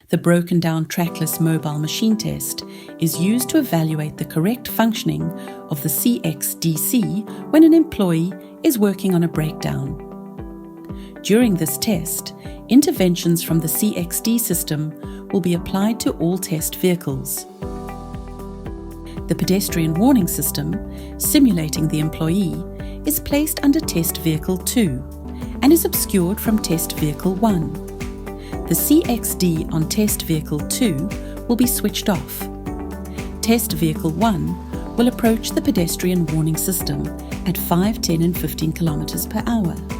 The broken down trackless mobile machine test is used to evaluate the correct functioning of the CxDC when an employee is working on a breakdown. During this test, interventions from the CxD system will be applied to all test vehicles. The pedestrian warning system, simulating the employee, is placed under Test Vehicle 2 and is obscured from Test Vehicle 1. The CxD on Test Vehicle 2 will be switched off. Test Vehicle 1 will approach the pedestrian warning system at 5, 10 and 15 km per hour.